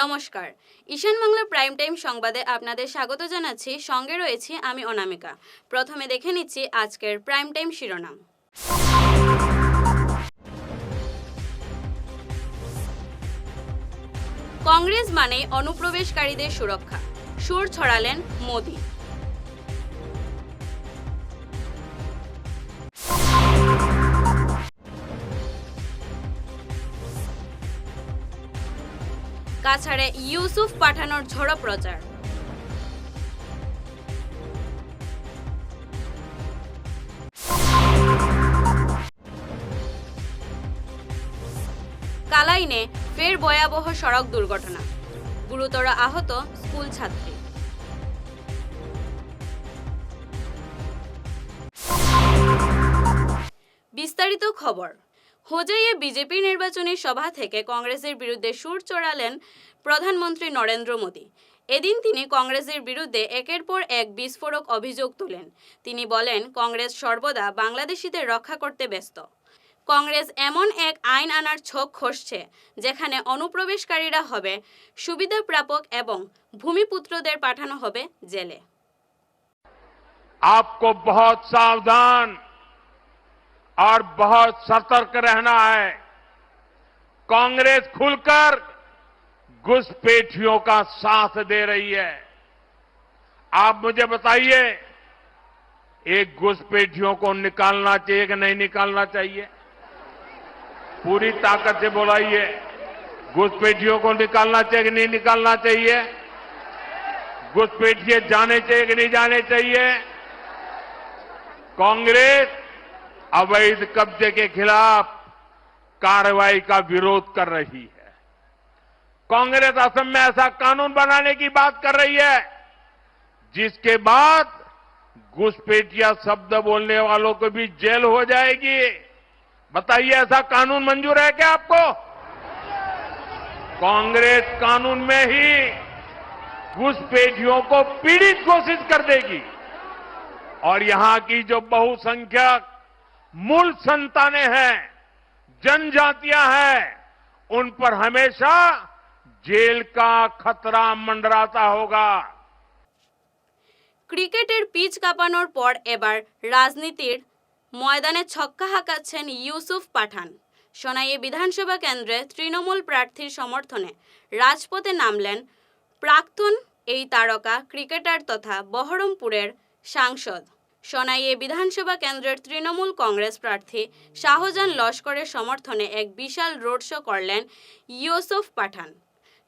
নমস্কার, ঈশান Bangla prime time সংবাদে আপনাদের স্বাগত জানাচ্ছি। সঙ্গে রয়েছি আমি অনামিকা। প্রথমে দেখে নিচ্ছি আজকের প্রাইম টাইম শিরোনাম। কংগ্রেস মানেই অনুপ্রবেশকারীদের সুরক্ষা, সুর ছড়ালেন মোদি। কাছাড়ে ইউসুফ পাঠানোর ঝড়ো প্রচার। কালাইনে ফের ভয়াবহ সড়ক দুর্ঘটনা, গুরুতর আহত স্কুল ছাত্রী। বিস্তারিত খবর। হোজাইয়ে বিজেপির নির্বাচনী সভা থেকে কংগ্রেসের বিরুদ্ধে সুর চড়ালেন প্রধানমন্ত্রী নরেন্দ্র মোদি। এদিন তিনি কংগ্রেসের বিরুদ্ধে একের পর এক বিস্ফোরক অভিযোগ তোলেন। তিনি বলেন, কংগ্রেস সর্বদা বাংলাদেশিদের রক্ষা করতে ব্যস্ত। কংগ্রেস এমন এক আইন আনার ছক কষছে যেখানে অনুপ্রবেশকারীরা হবে সুবিধাপ্রাপক এবং ভূমিপুত্রদের পাঠানো হবে জেলে। आपको बहुत सावधान और बहुत सतर्क रहना है। कांग्रेस खुलकर घुसपैठियों का साथ दे रही है। आप मुझे बताइए, एक घुसपैठियों को निकालना चाहिए कि नहीं निकालना चाहिए? पूरी ताकत से बोलाइए, घुसपैठियों को निकालना चाहिए कि नहीं निकालना चाहिए? घुसपैठिए जाने चाहिए कि नहीं जाने चाहिए? कांग्रेस अवैध कब्जे के खिलाफ कार्रवाई का विरोध कर रही है। कांग्रेस असम में ऐसा कानून बनाने की बात कर रही है जिसके बाद घुसपैठिया शब्द बोलने वालों को भी जेल हो जाएगी। बताइए, ऐसा कानून मंजूर है क्या आपको? कांग्रेस कानून में ही घुसपैठियों को पीड़ित घोषित कर देगी और यहां की जो बहुसंख्यक मूल संतानें हैं, जनजातियां हैं, उन पर हमेशा जेल का खतरा मंडराता होगा। ক্রিকেটের পিচ কাঁপানোর পর এবার রাজনীতির ময়দানে ছক্কা হাঁকাচ্ছেন ইউসুফ পাঠান। সোনাইয়ে বিধানসভা কেন্দ্রে তৃণমূল প্রার্থীর সমর্থনে রাজপথে নামলেন প্রাক্তন এই তারকা ক্রিকেটার তথা বহরমপুরের সাংসদ। সোনাইয়ে বিধানসভা কেন্দ্রের তৃণমূল কংগ্রেস প্রার্থী শাহজাহান লস্করের সমর্থনে এক বিশাল রোড শো করলেন ইউসুফ পাঠান।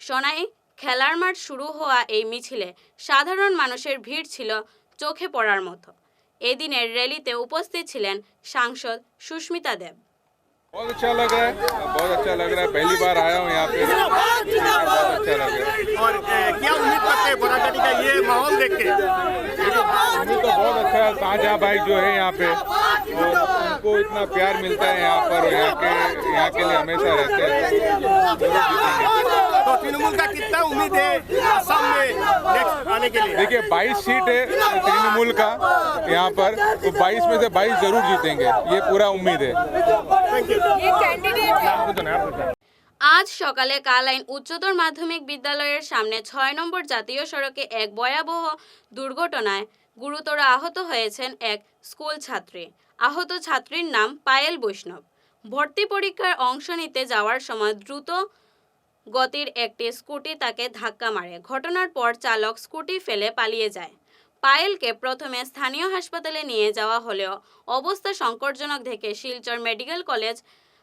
সোনাই খেলার মাঠ শুরু হওয়া এই মিছিলে সাধারণ মানুষের ভিড় ছিল চোখে পড়ার মতো। এদিনের র্যালিতে উপস্থিত ছিলেন সাংসদ সুস্মিতা দেব। बहुत अच्छा लग रहा है, बहुत अच्छा लग रहा है। पहली बार आया हूँ यहाँ पे, बहुत अच्छा लग रहा है। और क्या उम्मीद करते हैं बोरागढ़ी का ये माहौल देख के? उम्मीद तो बहुत अच्छा है। ताजा भाई जो है यहाँ पे, तो उनको इतना प्यार मिलता है यहाँ पर, यहाँ के लिए हमेशा रहते हैं। तो तृणमूल का कितना उम्मीद है असम में नेक्स्ट आने के लिए? देखिए, 22 सीट है तृणमूल का यहाँ पर, तो 22 में से 22 जरूर जीतेंगे, ये पूरा उम्मीद है। আজ সকালে কালাইন উচ্চতর মাধ্যমিক বিদ্যালয়ের সামনে ৬ নম্বর জাতীয় সড়কে এক ভয়াবহ দুর্ঘটনায় গুরুতর আহত হয়েছেন এক স্কুল ছাত্রী। আহত ছাত্রীর নাম পায়েল বৈষ্ণব। ভর্তি পরীক্ষার অংশ নিতে যাওয়ার সময় দ্রুত গতির একটি স্কুটি তাকে ধাক্কা মারে। ঘটনার পর চালক স্কুটি ফেলে পালিয়ে যায়। পায়েলকে প্রথমে স্থানীয় হাসপাতালে নিয়ে যাওয়া হলেও অবস্থা সংকটজনক দেখে শিলচর মেডিকেল কলেজ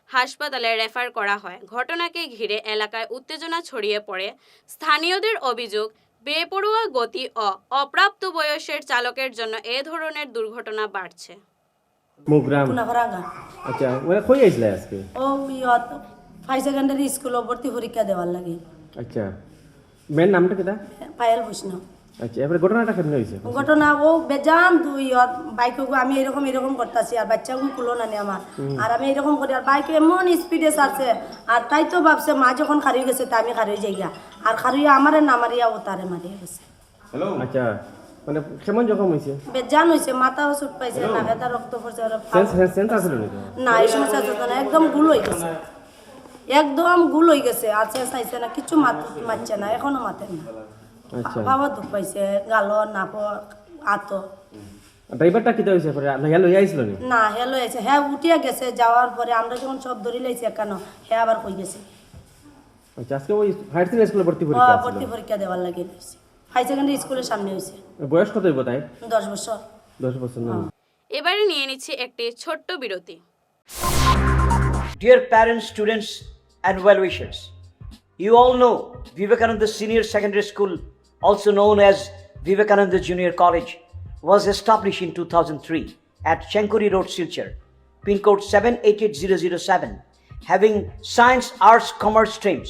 হাসপাতালে রেফার করা হয়। ঘটনাকে ঘিরে এলাকায় উত্তেজনা ছড়িয়ে পড়ে। স্থানীয়দের অভিযোগ, বেপরোয়া গতি ও অপ্রাপ্ত বয়সের চালকের জন্য এ ধরনের দুর্ঘটনা বাড়ছে। মুগ্রাম পুনাভারাঙ্গা। আচ্ছা, ওরা কই আইছিল আজকে? ও ইয়ত হাই সেকেন্ডারি স্কুল ভর্তি পরীক্ষা দেওয়ার লাগে। আচ্ছা, মেন নামটা কিটা? পায়েল বৈষ্ণব। আচ্ছা, এবারে ঘটনাটা কেমন হয়েছে? ঘটনা ও বেজান দুই বাইকে আমি এরকম করতেছি আর বাচ্চাকে কুলো না আমার, আর আমি এরকম করি আর বাইকে এমন স্পিডে ছাড়ছে আর তাই তো ভাবছে মা যখন খারিয়ে গেছে তা আমি খারিয়ে যাই গিয়া আর খারিয়ে আমারে না মারিয়া ও তারে মারিয়ে গেছে। আচ্ছা, মানে কেমন জখম হয়েছে? বেজান হয়েছে, মাথাও চোট পাইছে, নাকেটা রক্ত পড়ছে। সেন্স আসলে না, এই সমস্যা না, একদম গুল হয়ে গেছে। একদম গুল হয়ে গেছে, আছে চাইছে না, কিছু মারছে না, এখনো মাতেন না। আচ্ছা বাবা দুঃখ পাইছে, গালো নাপ আত। ড্রাইভারটা কিতা হয়েছে পরে হ্যাঁ লইয়া আইছিল নি? না হে লয়েছে, হ্যাঁ উঠিয়া গেছে, যাওয়ার পরে আমরা যখন সব ধরি লাইছি কেন হ্যাঁ আবার কই গেছে। আচ্ছা আজকে ওই হায়ার সেকেন্ডারি স্কুলে ভর্তি পরীক্ষা ভর্তি ছিল। পরীক্ষা দেওয়ার লাগে লইছি, হাই সেকেন্ডারি স্কুলের সামনে হয়েছে। বয়স কত হইব তাই? 10 বছর। 10 বছর না? এবারে নিয়ে নিচ্ছি একটি ছোট্ট বিরতি। Dear parents, students, and well-wishers, you all know Vivekananda Senior Secondary School, also known as Vivekananda Junior College, was established in 2003 at Chenkuri Road, Silchar, pin code 788007, having science, arts, commerce streams.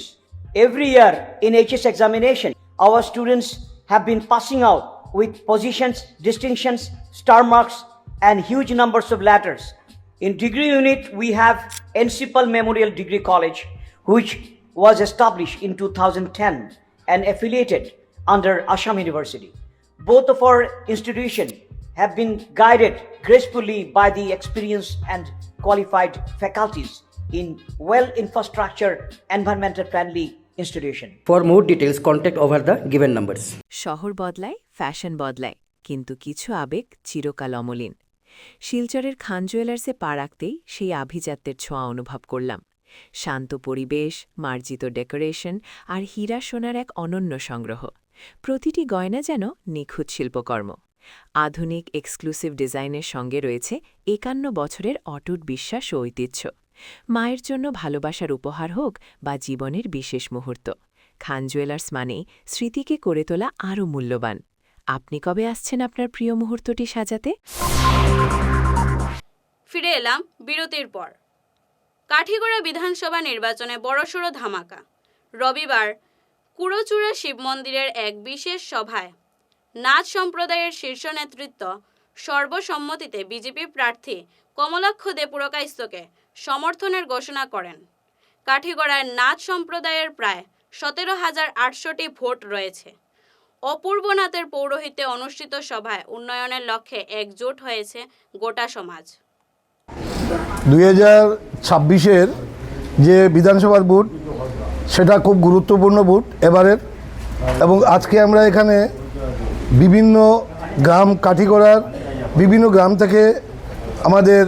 Every year in HS examination, our students have been passing out with positions, distinctions, star marks, and huge numbers of letters. In degree unit, we have Encipal Memorial Degree College, which was established in 2010 and affiliated under Assam University. Both of our institutions have been guided gracefully by the experienced and qualified faculties in well-infrastructure, environmental-friendly institution. For more details, contact over the given numbers. শহর বদলায়, fashion বদলায়, কিন্তু কিছু আবেগ চিরকাল অমলিন। শিলচরের খান জুয়েলার্সে পা রাখতেই সেই আভিজাত্যের ছোঁয়া অনুভব করলাম। শান্ত পরিবেশ, মার্জিত ডেকোরেশন আর হীরা সোনার এক অনন্য সংগ্রহ। প্রতিটি গয়না যেন নিখুঁত শিল্পকর্ম। আধুনিক এক্সক্লুসিভ ডিজাইনের সঙ্গে রয়েছে 51 বছরের অটুট বিশ্বাস ও ঐতিহ্য। মায়ের জন্য ভালোবাসার উপহার হোক বা জীবনের বিশেষ মুহূর্ত, খান জুয়েলার্স মানেই স্মৃতিকে করে তোলা আরও মূল্যবান। আপনি কবে আসছেন আপনার প্রিয় মুহূর্তটি সাজাতে? ফিরে এলাম বিরতির পর। কাঠিগড়া বিধানসভা নির্বাচনে বড়সড় ধামাকা। রবিবার কুড়োচূড়া শিব মন্দিরের এক বিশেষ সভায় নাথ সম্প্রদায়ের শীর্ষ নেতৃত্ব সর্বসম্মতিতে বিজেপি প্রার্থী কমলাক্ষ দে পুরকাইস্তকে সমর্থনের ঘোষণা করেন। কাঠিগড়ায় নাথ সম্প্রদায়ের প্রায় 17,800টি ভোট রয়েছে। অপূর্বনাথের পৌরোহিত্যে অনুষ্ঠিত সভায় উন্নয়নের লক্ষ্যে একজোট হয়েছে গোটা সমাজ। 2026-এর যে বিধানসভার ভোট, সেটা খুব গুরুত্বপূর্ণ ভোট এবারের, এবং আজকে আমরা এখানে বিভিন্ন গ্রাম, কাঠিগড়ার বিভিন্ন গ্রাম থেকে আমাদের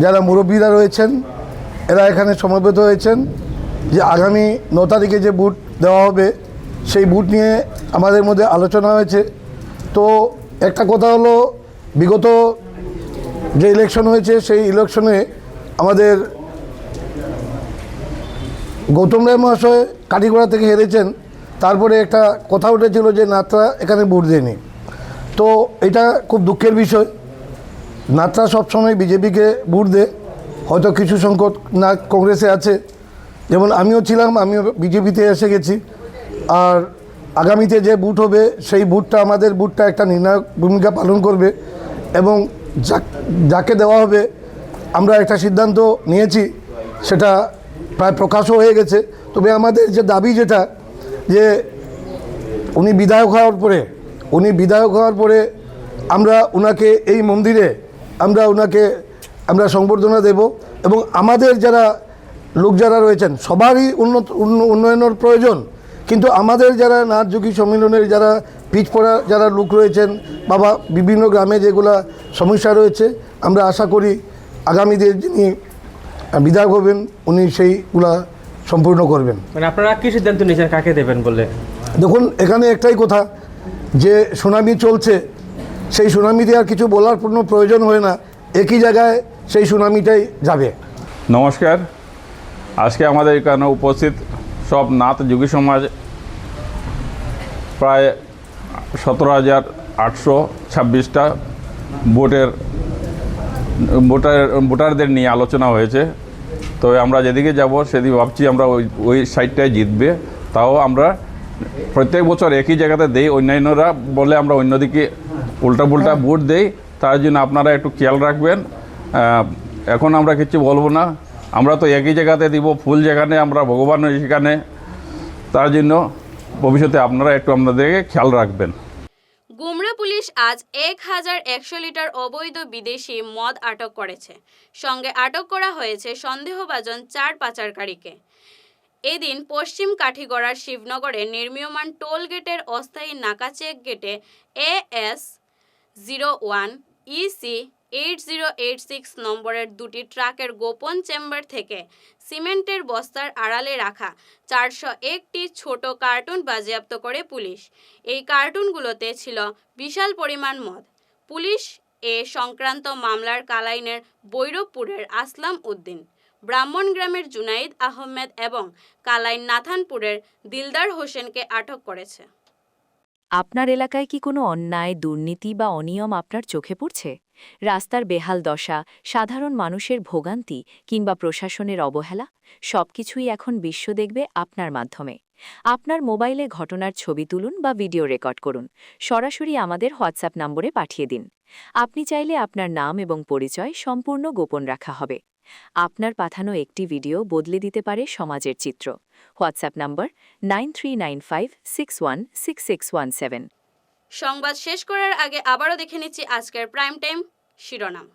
যারা মুরব্বীরা রয়েছেন এরা এখানে সমবেত হয়েছেন যে আগামী 9 তারিখে যে ভোট দেওয়া হবে সেই ভোট নিয়ে আমাদের মধ্যে আলোচনা হয়েছে। তো একটা কথা হলো, বিগত যে ইলেকশন হয়েছে সেই ইলেকশনে আমাদের গৌতম রায় মহাশয় কাঠিগড়া থেকে হেরেছেন। তারপরে একটা কথা উঠেছিল যে নাথরা এখানে ভোট দেয়নি। তো এটা খুব দুঃখের বিষয়। নাথরা সবসময় বিজেপিকে ভোট দেয়, হয়তো কিছু সংখ্যক না কংগ্রেসে আছে, যেমন আমিও ছিলাম, আমিও বিজেপিতে এসে গেছি। আর আগামীতে যে ভোট হবে সেই ভোটটা, আমাদের ভোটটা একটা নির্ণায়ক ভূমিকা পালন করবে, এবং যাকে দেওয়া হবে আমরা একটা সিদ্ধান্ত নিয়েছি, সেটা প্রায় প্রকাশও হয়ে গেছে। তবে আমাদের যে দাবি, যেটা যে উনি বিধায়ক হওয়ার পরে আমরা ওনাকে এই মন্দিরে আমরা সংবর্ধনা দেব, এবং আমাদের যারা লোক যারা রয়েছেন সবারই উন্নয়নের প্রয়োজন, কিন্তু আমাদের যারা নাথযোগী সম্মিলনের যারা পিছপড়া যারা লোক রয়েছেন, বাবা বিভিন্ন গ্রামে যেগুলা সমস্যা রয়েছে, আমরা আশা করি আগামীতে যিনি বিধায়ক হবেন উনি সেইগুলা সম্পূর্ণ করবেন। মানে আপনারা কি সিদ্ধান্ত নিয়েছেন কাকে দেবেন বলে? দেখুন, এখানে একটাই কথা, যে সুনামি চলছে, সেই সুনামিতে আর কিছু বলার কোনো প্রয়োজন হয় না, একই জায়গায় সেই সুনামিটাই যাবে। নমস্কার। আজকে আমাদের এখানে উপস্থিত সব নাথ যোগী সমাজ প্রায় 17,826টা ভোটারদের নিয়ে আলোচনা হয়েছে। তো আমরা যেদিকে যাব সেদিকে ভাবছি আমরা ওই সাইডটায় জিতবে। তাও আমরা প্রত্যেক বছর একই জায়গাতে দেই, অন্যান্যরা বলে আমরা অন্যদিকে উল্টা ভোট দেই। তার জন্য আপনারা একটু খেয়াল রাখবেন। এখন আমরা কিছু বলবো না, আমরা তো একই জায়গাতে দিব, ফুল যেখানে আমরা ভগবান সেখানে। তার জন্য ভবিষ্যতে আপনারা একটু আপনাদেরকে খেয়াল রাখবেন। গুমরা পুলিশ আজ 1,100 লিটার অবৈধ বিদেশি মদ আটক করেছে। সঙ্গে আটক করা হয়েছে সন্দেহভাজন 4 পাচারকারীকে। এদিন পশ্চিম কাঠিগড়ার শিবনগরে নির্মীয়মান টোল গেটের অস্থায়ী নাকা চেক গেটে AS 01 EC 8086 নম্বরের দুটি ট্রাকের গোপন চেম্বার থেকে সিমেন্টের বস্তার আড়ালে রাখা 401টি ছোট কার্টুন বাজেয়াপ্ত করে পুলিশ। এই কার্টুনগুলোতে ছিল বিশাল পরিমাণ মদ। পুলিশ এ সংক্রান্ত মামলার কালাইনের বৈরবপুরের আসলাম উদ্দিন, ব্রাহ্মণগ্রামের জুনাইদ আহমেদ এবং কালাইন নাথানপুরের দিলদার হোসেনকে আটক করেছে। আপনার এলাকায় কি কোনো অন্যায়, দুর্নীতি বা অনিয়ম আপনার চোখে পড়ছে? রাস্তার বেহাল দশা, সাধারণ মানুষের ভোগান্তি কিংবা প্রশাসনের অবহেলা, সবকিছুই এখন বিশ্ব দেখবে আপনার মাধ্যমে। আপনার মোবাইলে ঘটনার ছবি তুলুন বা ভিডিও রেকর্ড করুন, সরাসরি আমাদের হোয়াটসঅ্যাপ নম্বরে পাঠিয়ে দিন। আপনি চাইলে আপনার নাম এবং পরিচয় সম্পূর্ণ গোপন রাখা হবে। আপনার পাঠানো একটি ভিডিও বদলে দিতে পারে সমাজের চিত্র। হোয়াটসঅ্যাপ নম্বর 9395616617। সংবাদ শেষ করার আগে আবারও দেখে নিচ্ছি আজকের প্রাইম টাইম শিরোনাম।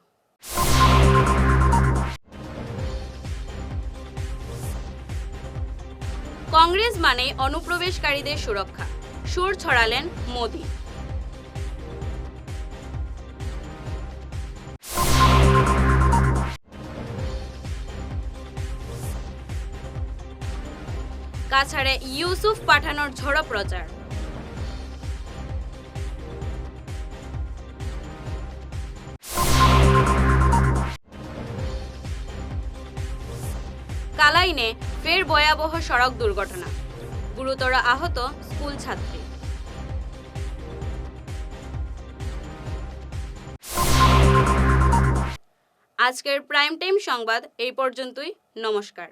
কংগ্রেস মানেই অনুপ্রবেশকারীদের সুরক্ষা, সুর ছড়ালেন মোদি। কাছাড়ে ইউসুফ পাঠানোর ঝড়ো প্রচার। কালাইনে ফের ভয়াবহ সড়ক দুর্ঘটনা, গুরুতর আহত স্কুল ছাত্রী। আজকের প্রাইম টাইম সংবাদ এই পর্যন্তই। নমস্কার।